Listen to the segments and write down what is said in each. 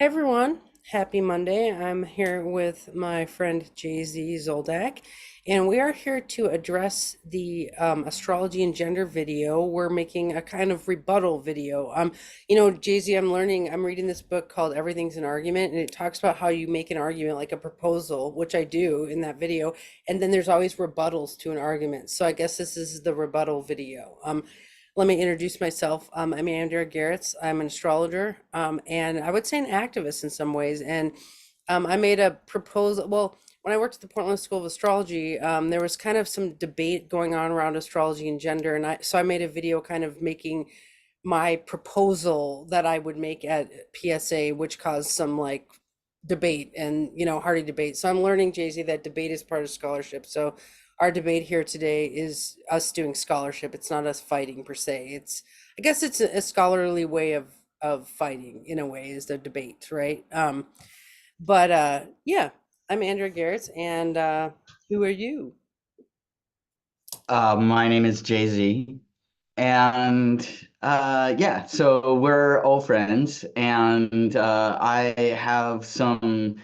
Hey everyone, happy Monday. I'm here with my friend JZ Zoldak, and we are here to address the astrology and gender video. We're making a kind of rebuttal video. JZ, I'm reading this book called Everything's an Argument, and it talks about how you make an argument like a proposal, which I do in that video, and then there's always rebuttals to an argument. So I guess this is the rebuttal video. Let me introduce myself. I'm Andrea Gehrz. I'm an astrologer, and I would say an activist in some ways. And I made a proposal. Well, when I worked at the Portland School of Astrology, there was kind of some debate going on around astrology and gender, and I made a video kind of making my proposal that I would make at PSA, which caused some like debate and hearty debate. So I'm learning, Jay-Z, that debate is part of scholarship. So our debate here today is us doing scholarship. It's not us fighting per se. I guess it's a scholarly way of fighting in a way is the debate, right? But yeah, I'm Andrea Gehrz, and who are you? My name is JZ, and yeah, so we're old friends, and I have some,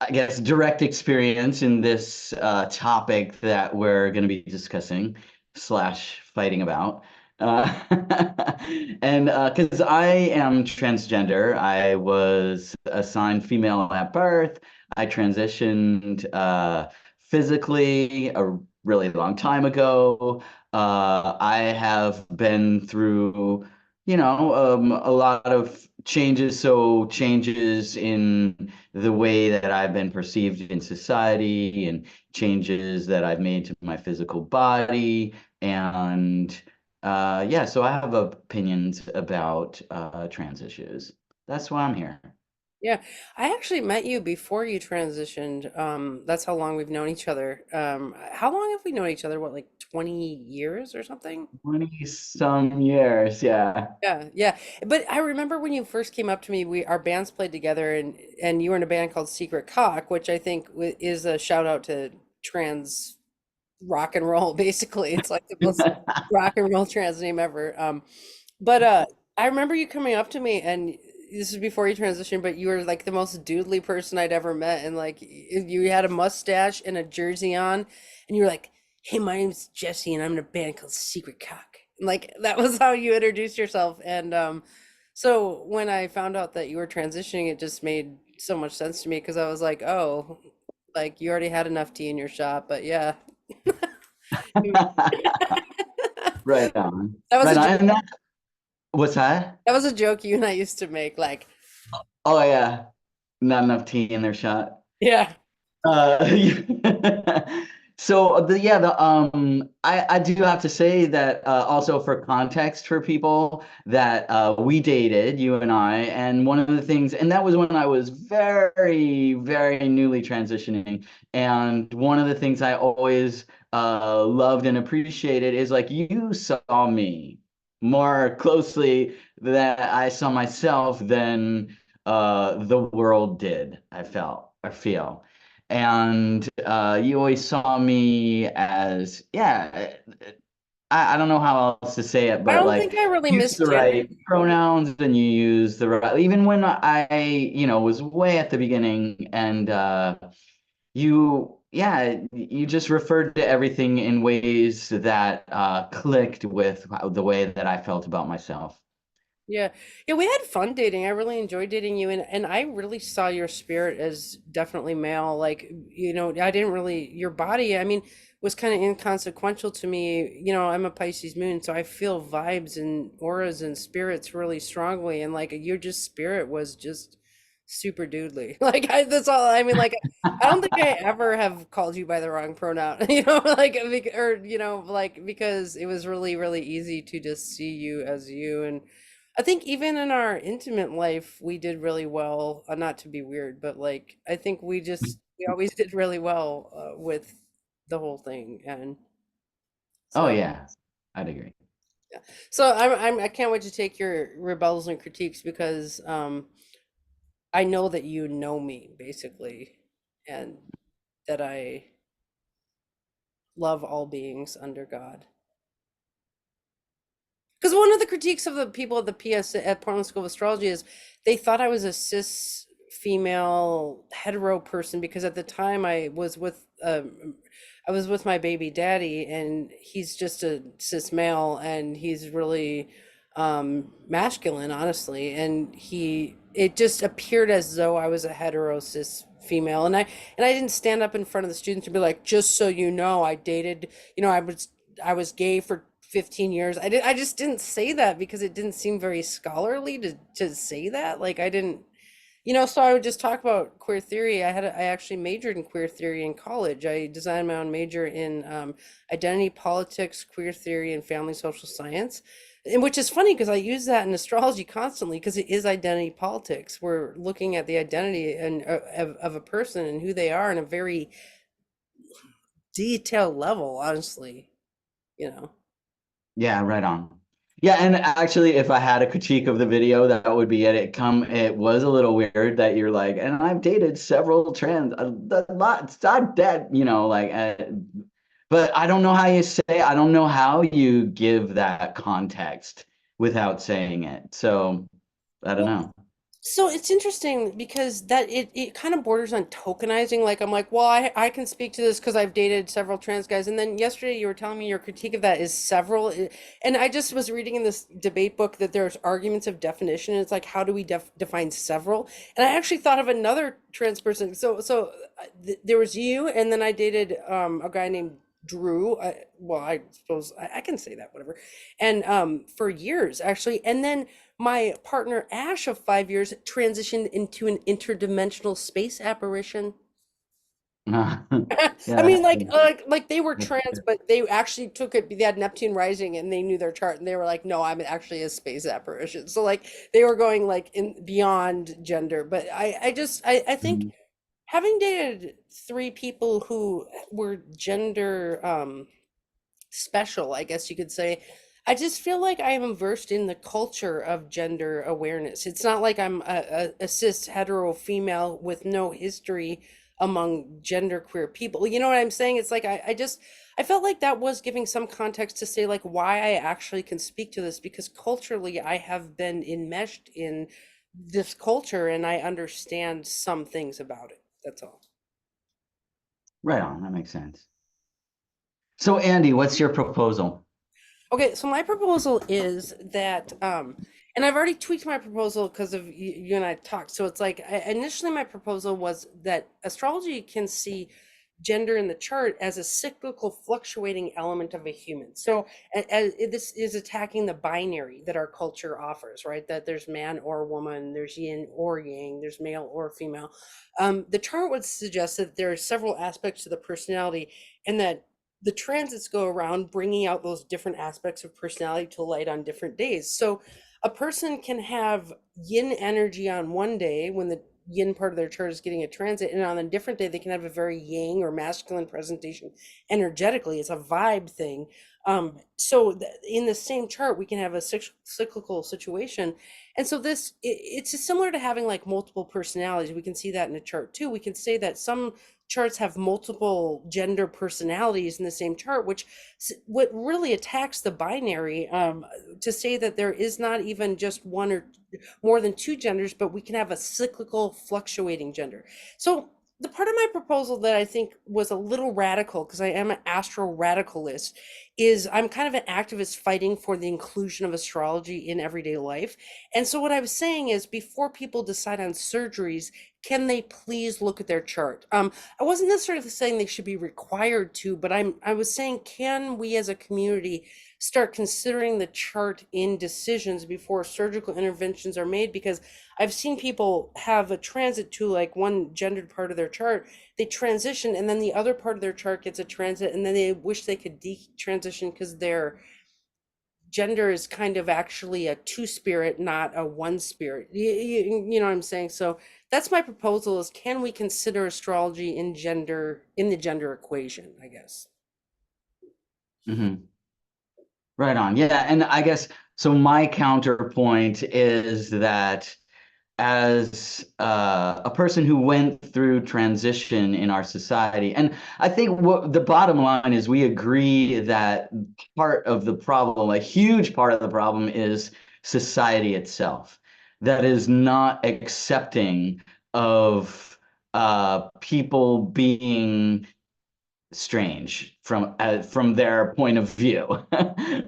I guess, direct experience in this topic that we're going to be discussing slash fighting about. Uh, and because I am transgender, I was assigned female at birth. I transitioned physically a really long time ago. I have been through, a lot of changes. So changes in the way that I've been perceived in society and changes that I've made to my physical body. And yeah, so I have opinions about trans issues. That's why I'm here. Yeah, I actually met you before you transitioned. That's how long we've known each other. How long have we known each other? What, like 20 years or something? 20 some years, yeah. Yeah, yeah. But I remember when you first came up to me, our bands played together, and you were in a band called Secret Cock, which I think is a shout out to trans rock and roll. Basically, it's like the most rock and roll trans name ever. But I remember you coming up to me, and this is before you transitioned, but you were like the most doodly person I'd ever met, and like you had a mustache and a jersey on, and you were like, "Hey, my name's Jesse, and I'm in a band called Secret Cock." And like that was how you introduced yourself, and so when I found out that you were transitioning, it just made so much sense to me because I was like, "Oh, like you already had enough tea in your shop," but yeah. Right on. That was Right a on. joke. And that, what's that? That was a joke you and I used to make. Like, Oh yeah, not enough tea in their shot. yeah, Uh, so I do have to say that also for context for people that we dated, you and I, and one of the things, and that was when I was very, very newly transitioning, and one of the things I always loved and appreciated is like you saw me more closely that I saw myself than the world did, I feel. And you always saw me as, yeah, I don't know how else to say it, I but don't like think I really use the misgendered right you. pronouns and you use the right, even when was way at the beginning and you just referred to everything in ways that clicked with the way that I felt about myself. Yeah, yeah, we had fun dating. I really enjoyed dating you, and I really saw your spirit as definitely male. Like, I didn't really your body. I mean, was kind of inconsequential to me. I'm a Pisces moon, so I feel vibes and auras and spirits really strongly, and like your just spirit was just super doodly. Like that's all. I mean, like I don't think I ever have called you by the wrong pronoun. Like because it was really really easy to just see you as you and. I think even in our intimate life, we did really well. Not to be weird, but like I think we always did really well with the whole thing, and Oh so yeah, I'd agree. yeah. So I can't wait to take your rebuttals and critiques because I know that you know me basically, and that I love all beings under God. Because one of the critiques of the people at the PS at Portland School of Astrology is they thought I was a cis female hetero person because at the time I was with my baby daddy and he's just a cis male and he's really masculine, honestly, and he it just appeared as though I was a hetero cis female, and I didn't stand up in front of the students and be like, just so you know, I dated, I was gay for 15 years. I just didn't say that because it didn't seem very scholarly to say that. Like I didn't, so I would just talk about queer theory. I actually majored in queer theory in college. I designed my own major in identity politics, queer theory, and family social science. And which is funny because I use that in astrology constantly because it is identity politics. We're looking at the identity and of a person and who they are in a very detailed level, honestly, you know. Yeah, right on. Yeah, and actually, if I had a critique of the video, that would be it. It was a little weird that you're like, and I've dated several trans, a lot. It's not that, but I don't know how you say, I don't know how you give that context without saying it. So I don't Well, know. so it's interesting because it kind of borders on tokenizing. Like I'm like, well, I can speak to this because I've dated several trans guys. And then yesterday you were telling me your critique of that is several. And I just was reading in this debate book that there's arguments of definition. And it's like, how do we define several? And I actually thought of another trans person. There was you, and then I dated a guy named Drew. Well, I suppose I can say that, whatever. And for years actually. And then my partner Ash of 5 years transitioned into an interdimensional space apparition. I Yeah, mean, like they were trans, but they actually took it. They had Neptune rising, and they knew their chart, and they were like, "No, I'm actually a space apparition." So like they were going like in beyond gender. But I think mhm. having dated three people who were gender special, I guess you could say. I just feel like I am immersed in the culture of gender awareness. It's not like I'm a cis hetero female with no history among gender queer people. You know what I'm saying? It's like I felt like that was giving some context to say like why I actually can speak to this because culturally I have been enmeshed in this culture and I understand some things about it. That's all. Right on. That makes sense. So, Andy, what's your proposal? Okay, so my proposal is that, and I've already tweaked my proposal because of you and I talked. So it's like initially my proposal was that astrology can see gender in the chart as a cyclical, fluctuating element of a human. So this is attacking the binary that our culture offers, right? That there's man or woman, there's yin or yang, there's male or female. The chart would suggest that there are several aspects to the personality, and that the transits go around bringing out those different aspects of personality to light on different days. So a person can have yin energy on one day when the yin part of their chart is getting a transit, and on a different day they can have a very yang or masculine presentation energetically. It's a vibe thing. In the same chart we can have a cyclical situation, and so it's similar to having like multiple personalities. We can see that in a chart too. We can say that some charts have multiple gender personalities in the same chart, which what really attacks the binary, to say that there is not even just one or more than two genders, but we can have a cyclical fluctuating gender. So the part of my proposal that I think was a little radical, because I am an astro radicalist, is I'm kind of an activist fighting for the inclusion of astrology in everyday life. And so what I was saying is before people decide on surgeries, can they please look at their chart? I wasn't necessarily saying they should be required to, but I was saying, can we as a community start considering the chart in decisions before surgical interventions are made? Because I've seen people have a transit to like one gendered part of their chart, they transition, and then the other part of their chart gets a transit, and then they wish they could detransition because their gender is kind of actually a two spirit, not a one spirit. You know what I'm saying? So that's my proposal is, can we consider astrology in gender, in the gender equation, I guess. Mhm. Right on. Yeah. And I guess so. My counterpoint is that as a person who went through transition in our society. And I think what the bottom line is, we agree that part of the problem, a huge part of the problem, is society itself, that is not accepting of people being strange from their point of view,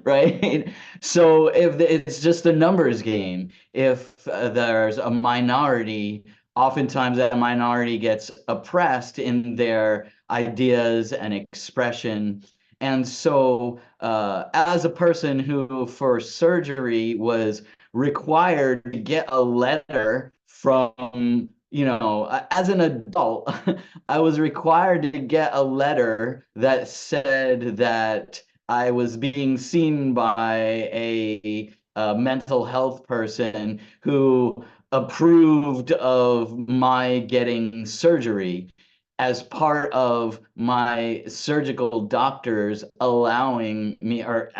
right? So if it's just a numbers game, if there's a minority, oftentimes that minority gets oppressed in their ideas and expression. And so, as a person who, for surgery, was required to get a letter from, as an adult, I was required to get a letter that said that I was being seen by a mental health person who approved of my getting surgery as part of my surgical doctors allowing me or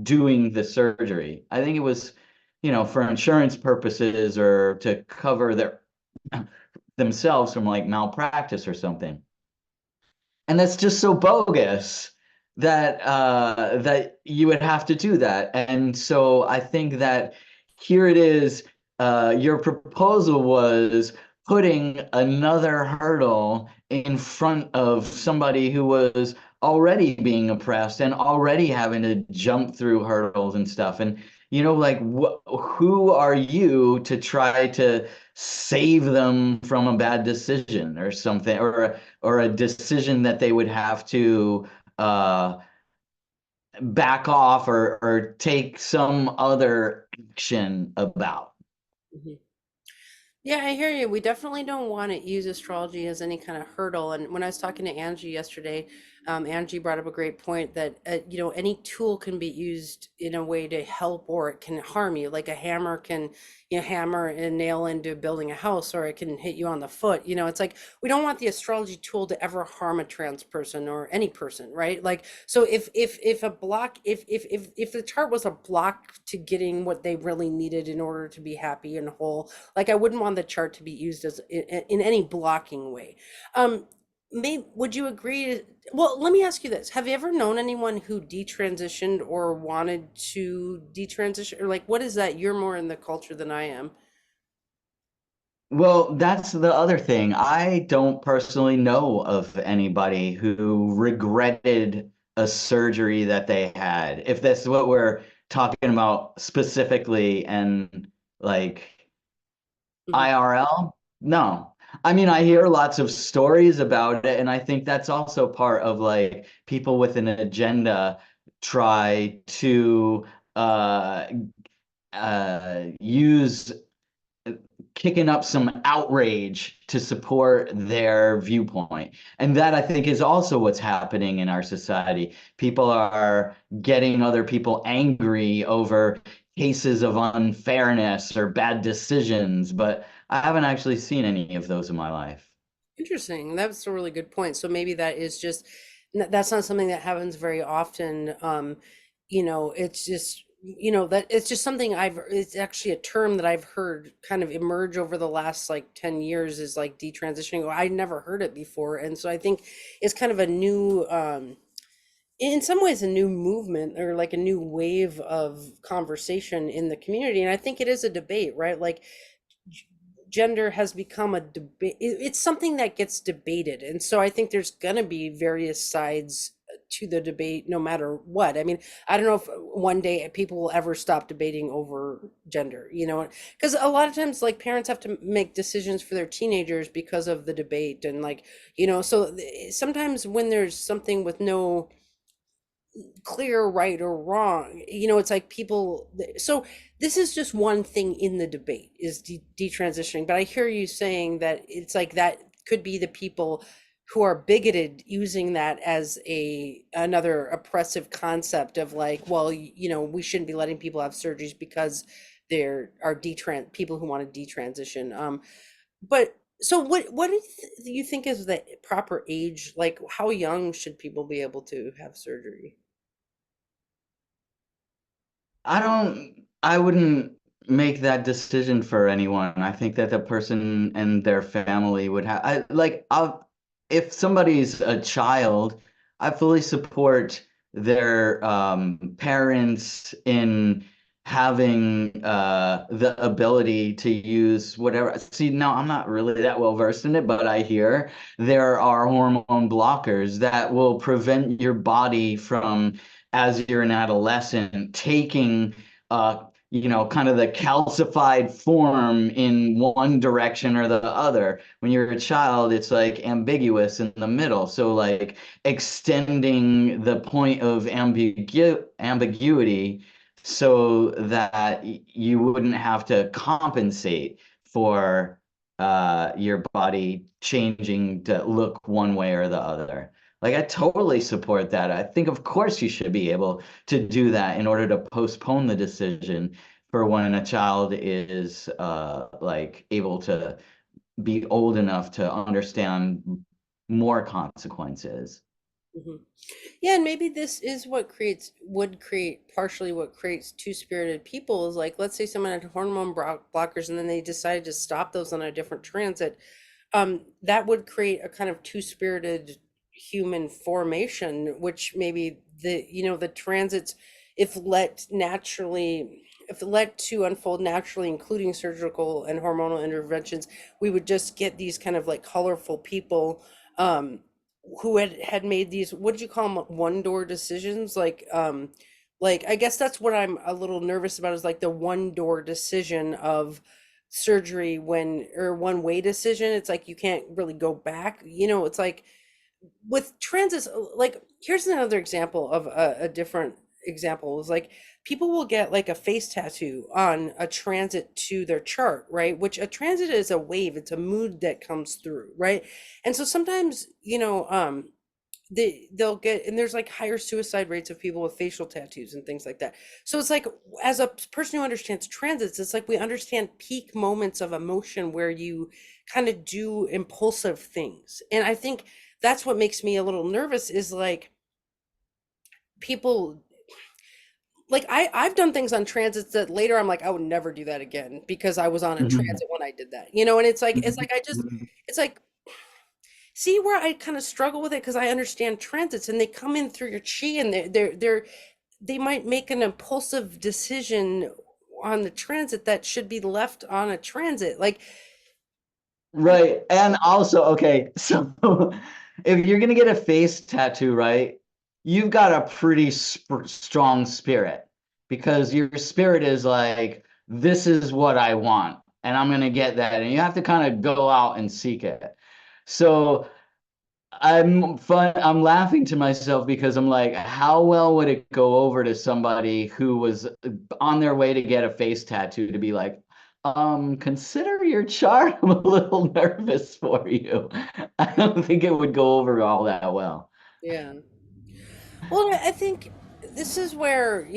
doing the surgery. I think it was, for insurance purposes or to cover themselves from like malpractice or something. And that's just so bogus that that you would have to do that. And so I think that here it is. Your proposal was putting another hurdle in front of somebody who was already being oppressed and already having to jump through hurdles and stuff. And like, who are you to try to save them from a bad decision or something, or a decision that they would have to uh, back off or take some other action about. Mhm. Yeah, I hear you. We definitely don't want to use astrology as any kind of hurdle. And when I was talking to Angie yesterday, Angie brought up a great point that any tool can be used in a way to help or it can harm you. Like a hammer can, hammer and nail into building a house, or it can hit you on the foot. It's like we don't want the astrology tool to ever harm a trans person or any person, right? Like, so if a block, if the chart was a block to getting what they really needed in order to be happy and whole, like I wouldn't want the chart to be used as in any blocking way. Would you agree? Well, let me ask you this. Have you ever known anyone who detransitioned or wanted to detransition? Or like, what is that? You're more in the culture than I am. Well, that's the other thing. I don't personally know of anybody who regretted a surgery that they had. If that's what we're talking about specifically, and like Mhm. IRL? No. I mean, I hear lots of stories about it, and I think that's also part of like people with an agenda try to uh, use kicking up some outrage to support their viewpoint. And that, I think, is also what's happening in our society. People are getting other people angry over cases of unfairness or bad decisions, but I haven't actually seen any of those in my life. Interesting. That's a really good point. So maybe that is just that's not something that happens very often. It's just that it's just something it's actually a term that I've heard kind of emerge over the last like 10 years is like detransitioning. I never heard it before. And so I think it's kind of a new in some ways a new movement or like a new wave of conversation in the community. And I think it is a debate, right? Like gender has become a debate. It's something that gets debated, and so I think there's going to be various sides to the debate no matter what. I mean, I don't know if one day people will ever stop debating over gender, because a lot of times like parents have to make decisions for their teenagers because of the debate, and like, so sometimes when there's something with no clear right or wrong, it's like people. So this is just one thing in the debate is detransitioning, but I hear you saying that it's like that could be the people who are bigoted using that as another oppressive concept of like, well, we shouldn't be letting people have surgeries because there are people who want to detransition. But so what do you think is the proper age? Like, how young should people be able to have surgery? I wouldn't. make that decision for anyone. I think that the person and their family would have, if somebody's a child, I fully support their parents in having the ability to use whatever. See, no, I'm not really that well versed in it, but I hear there are hormone blockers that will prevent your body from, as you're an adolescent, taking kind of the calcified form in one direction or the other. When you're a child, it's like ambiguous in the middle. So like extending the point of ambiguity so that you wouldn't have to compensate for your body changing to look one way or the other. Like I totally support that. I think of course you should be able to do that in order to postpone the decision for when a child is like able to be old enough to understand more consequences. Mhm. Yeah, and maybe this is what would create partially what creates two-spirited people is like, let's say someone had hormone blockers and then they decided to stop those on a different transit. That would create a kind of two-spirited human formation, which maybe the transits, if let naturally, if let to unfold naturally, including surgical and hormonal interventions, we would just get these kind of like colorful people. Who had made these, what did you call them, one door decisions, like I guess that's what I'm a little nervous about, is like the one door decision of surgery, when or one way decision. It's like you can't really go back, it's like with transits. Like here's another example of a different example, is like people will get like a face tattoo on a transit to their chart, right? Which a transit is a wave, it's a mood that comes through, right? And so sometimes, they'll get, and there's like higher suicide rates of people with facial tattoos and things like that. So it's like, as a person who understands transits, it's like we understand peak moments of emotion where you kind of do impulsive things. And I think that's what makes me a little nervous, is like people, like I've done things on transits that later I'm like, I would never do that again because I was on a Mhm. transit when I did that, and it's like I just, Mhm. it's like, see where I kind of struggle with it, because I understand transits and they come in through your chi, and they might make an impulsive decision on the transit that should be left on a transit. Like, I, Right. And also, okay, so if you're gonna get a face tattoo, right, you've got a pretty strong spirit because your spirit is like, this is what I want, and I'm gonna get that. And you have to kind of go out and seek it. So I'm laughing to myself because I'm like, how well would it go over to somebody who was on their way to get a face tattoo to be like, consider your chart. I'm a little nervous for you. I don't think it would go over all that well. yeah. Well, I think this is where,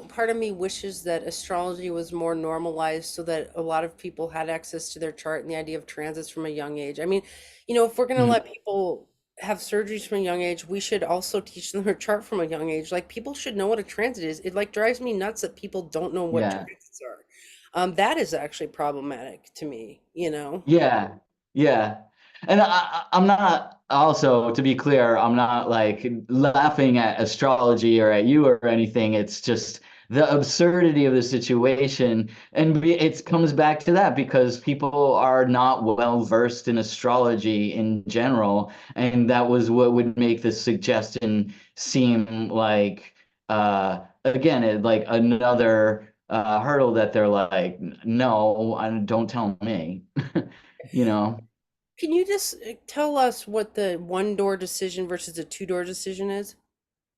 part of me wishes that astrology was more normalized so that a lot of people had access to their chart and the idea of transits from a young age. I mean, if we're going to let Mhm. people have surgeries from a young age, we should also teach them their chart from a young age. Like, people should know what a transit is. It like drives me nuts that people don't know what Yeah. transits are. That is actually problematic to me. Yeah, yeah. And I'm not, also, to be clear, I'm not like laughing at astrology or at you or anything. It's just the absurdity of the situation. And it comes back to that because people are not well versed in astrology in general. And that was what would make this suggestion seem like, again, like another hurdle that they're like, no, don't tell me. You know? Can you just tell us what the one door decision versus a two-door decision is?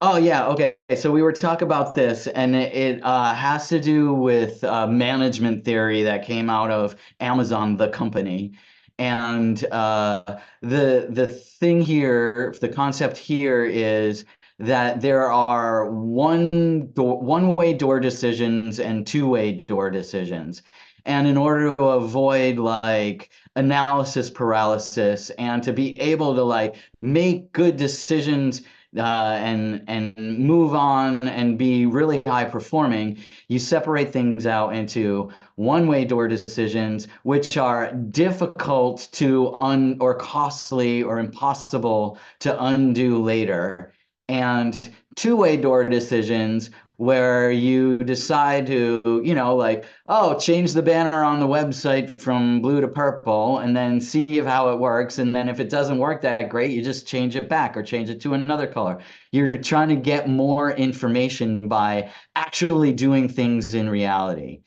Oh yeah, okay. So we were talking about this, and it has to do with management theory that came out of Amazon, the company. And the thing here, the concept here is that there are one-way door decisions and two-way door decisions. And in order to avoid like analysis paralysis and to be able to like make good decisions and move on and be really high performing, you separate things out into one-way door decisions, which are difficult to or costly or impossible to undo later, and two-way door decisions where you decide to, like, oh, change the banner on the website from blue to purple and then see if how it works. And then if it doesn't work that great, you just change it back or change it to another color. You're trying to get more information by actually doing things in reality.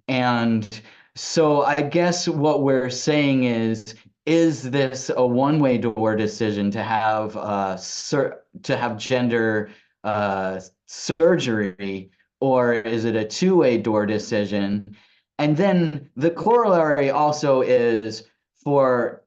And so I guess what we're saying is this a one-way door decision to have gender surgery, or is it a two-way door decision? And then the corollary also is to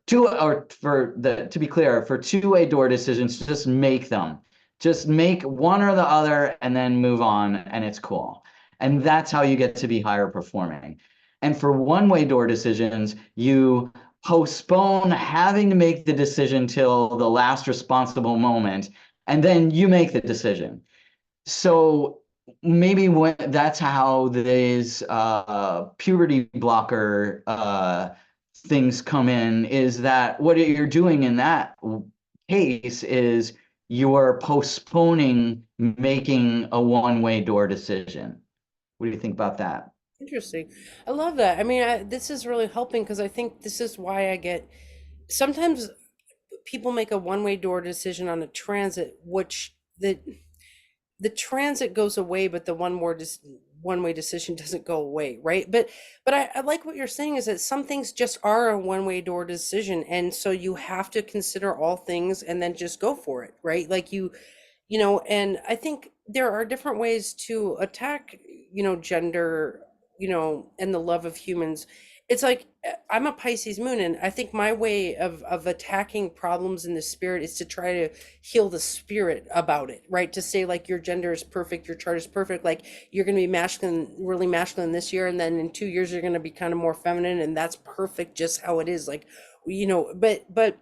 be clear, for two-way door decisions, just make them. Just make one or the other and then move on, and it's cool. And that's how you get to be higher performing. And for one-way door decisions, you postpone having to make the decision till the last responsible moment, and then you make the decision. So maybe that's how these puberty blocker things come in, is that what you're doing in that case is you're postponing making a one-way door decision. What do you think about that? Interesting. I love that. I mean, this is really helping because I think this is why I get sometimes people make a one-way door decision on a transit, which the transit goes away, but the one-way decision doesn't go away, right? But I like what you're saying is that some things just are a one-way door decision, and so you have to consider all things and then just go for it, right? Like and I think there are different ways to attack, gender, and the love of humans. It's like I'm a Pisces moon, and I think my way of attacking problems in the spirit is to try to heal the spirit about it, right? To say like your gender is perfect, your chart is perfect, like you're going to be masculine, really masculine this year, and then in 2 years you're going to be kind of more feminine, and that's perfect just how it is. Like, but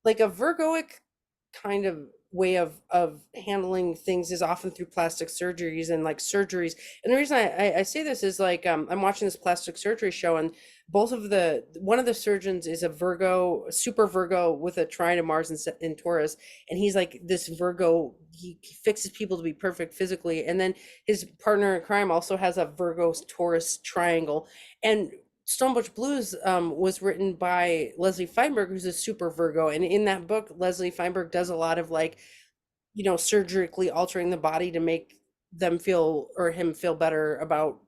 like a Virgoic kind of way of handling things is often through plastic surgeries and like surgeries. And the reason I say this is like I'm watching this plastic surgery show, and one of the surgeons is a Virgo, super Virgo with a trine of Mars in Taurus, and he's like this Virgo. He fixes people to be perfect physically, and then his partner in crime also has a Virgo Taurus triangle. And Stonebutch Blues was written by Leslie Feinberg, who's a super Virgo. And in that book, Leslie Feinberg does a lot of like, surgically altering the body to make them feel or him feel better about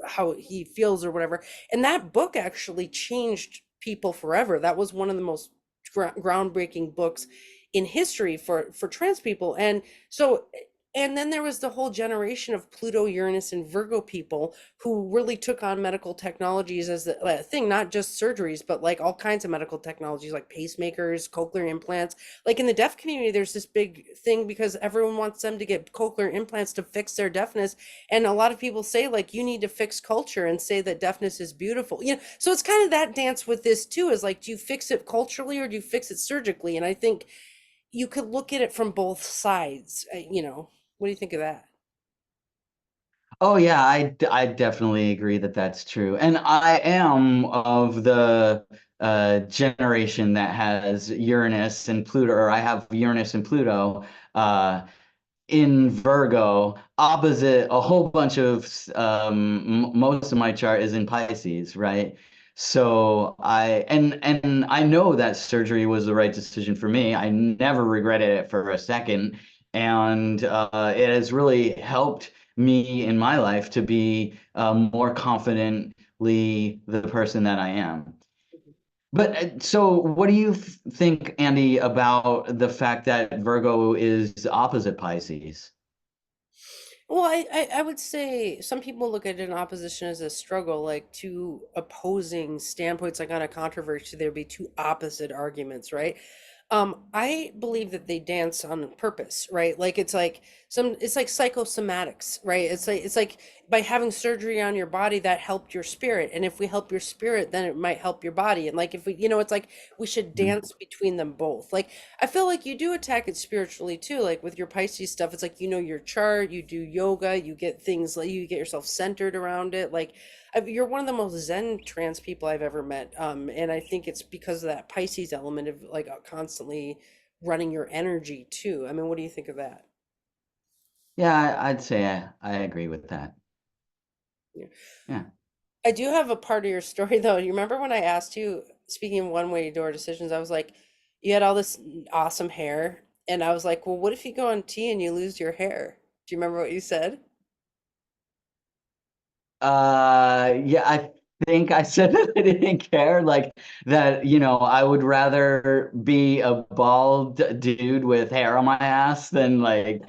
how he feels or whatever. And that book actually changed people forever. That was one of the most groundbreaking books in history for trans people. And then there was the whole generation of Pluto, Uranus, and Virgo people who really took on medical technologies as a thing, not just surgeries, but like all kinds of medical technologies like pacemakers, cochlear implants. Like in the deaf community, there's this big thing because everyone wants them to get cochlear implants to fix their deafness. And a lot of people say, like, you need to fix culture and say that deafness is beautiful. So it's kind of that dance with this too, is like, do you fix it culturally or do you fix it surgically? And I think you could look at it from both sides, what do you think of that? Oh yeah, I definitely agree that that's true. And I am of the generation that has Uranus and Pluto, or I have Uranus and Pluto uh, in Virgo, opposite a whole bunch of most of my chart is in Pisces, right? So and I know that surgery was the right decision for me. I never regretted it for a second, and it has really helped me in my life to be more confidently the person that I am. But so, what do you think, Andy, about the fact that Virgo is opposite Pisces? Well, I would say some people look at an opposition as a struggle, like two opposing standpoints, like on a controversy, there'd be two opposite arguments, right? I believe that they dance on purpose, right? Like it's like psychosomatics, right? It's like by having surgery on your body that helped your spirit. And if we help your spirit, then it might help your body. And like if we, it's like we should Mhm. dance between them both. Like I feel like you do attack it spiritually too. Like with your Pisces stuff, it's like your chart, you do yoga, you get things like you get yourself centered around it. Like you're one of the most Zen trance people I've ever met. And I think it's because of that Pisces element of like constantly running your energy too. I mean, what do you think of that? Yeah, I'd say I agree with that. Yeah. Yeah. I do have a part of your story though. You remember when I asked you, speaking of one-way door decisions, I was like, you had all this awesome hair, and I was like, well, what if you go on T and you lose your hair? Do you remember what you said? Yeah, I think I said that I didn't care, like that, I would rather be a bald dude with hair on my ass than like,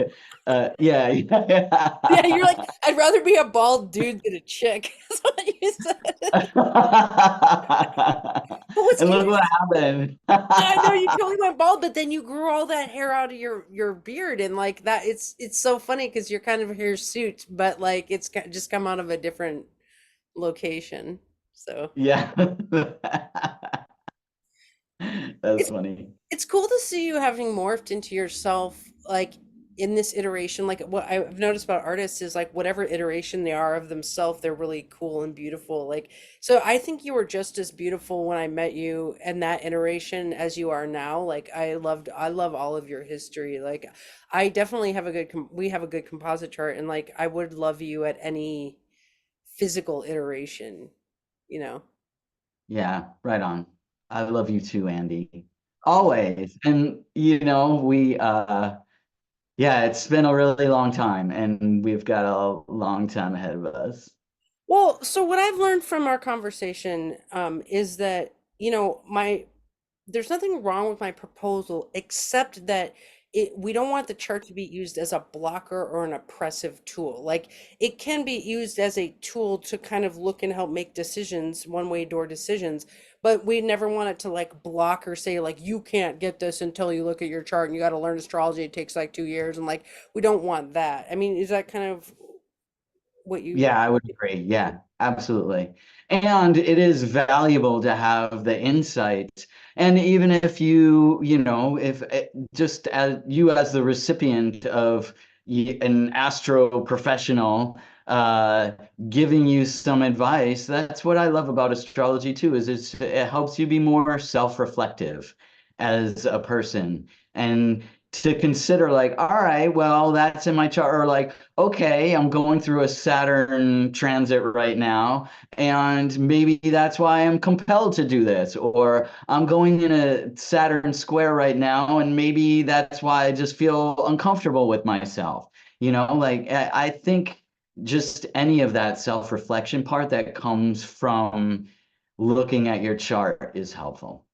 yeah, Yeah, you're like, yeah. I'd rather be a bald dude than a chick. That's what you said. But what's And look what interesting, happened. I know you totally went bald, but then you grew all that hair out of your beard, and like that, it's so funny because you're kind of hirsute, but like it's just come out of a different location. So Yeah. That's it's funny. it's cool to see you having morphed into yourself, like in this iteration. Like what I've noticed about artists is like whatever iteration they are of themselves, they're really cool and beautiful. Like, so I think you were just as beautiful when I met you and that iteration as you are now. Like I love all of your history. Like I definitely have a we have a good composite chart, and like I would love you at any physical iteration, you know. Yeah, right on. I love you too, Andy. Always. And we yeah, it's been a really long time and we've got a long time ahead of us. Well, so what I've learned from our conversation is that, my there's nothing wrong with my proposal except that we don't want the chart to be used as a blocker or an oppressive tool. Like it can be used as a tool to kind of look and help make decisions, one-way door decisions, but we never want it to like block or say like you can't get this until you look at your chart and you got to learn astrology. It takes like 2 years, and like we don't want that. I mean, is that kind of what you? Yeah, I would agree. Yeah, absolutely. And it is valuable to have the insight. And even if if just as you as the recipient of an astro professional uh, giving you some advice, that's what I love about astrology too, is it helps you be more self-reflective as a person and to consider like, all right, well, that's in my chart, or like, okay, I'm going through a Saturn transit right now, and maybe that's why I'm compelled to do this, or I'm going in a Saturn square right now, and maybe that's why I just feel uncomfortable with myself. Like I think just any of that self-reflection part that comes from looking at your chart is helpful.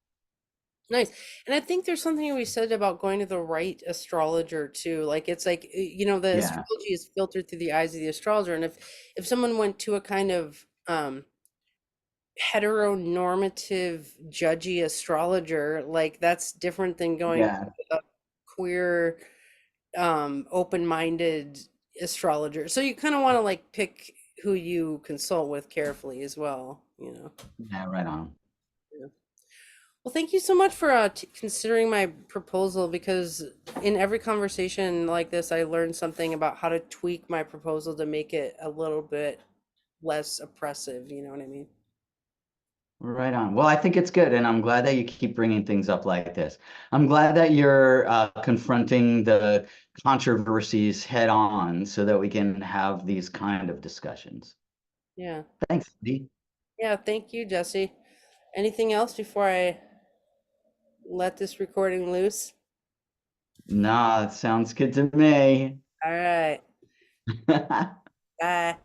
Nice. And I think there's something we said about going to the right astrologer too. Like it's like the Yeah, astrology is filtered through the eyes of the astrologer. And if someone went to a kind of heteronormative, judgy astrologer, like that's different than going yeah. to a queer, open-minded astrologer. So you kind of want to like pick who you consult with carefully as well. Yeah, right on. Yeah. Well, thank you so much for considering my proposal, because in every conversation like this, I learned something about how to tweak my proposal to make it a little bit less oppressive. You know what I mean? Right on. Well, I think it's good, and I'm glad that you keep bringing things up like this. I'm glad that you're confronting the controversies head on so that we can have these kind of discussions. Yeah. Thanks, Dee. Yeah. Thank you, Jesse. Anything else before I let this recording loose? Nah, it sounds good to me. All right. Bye.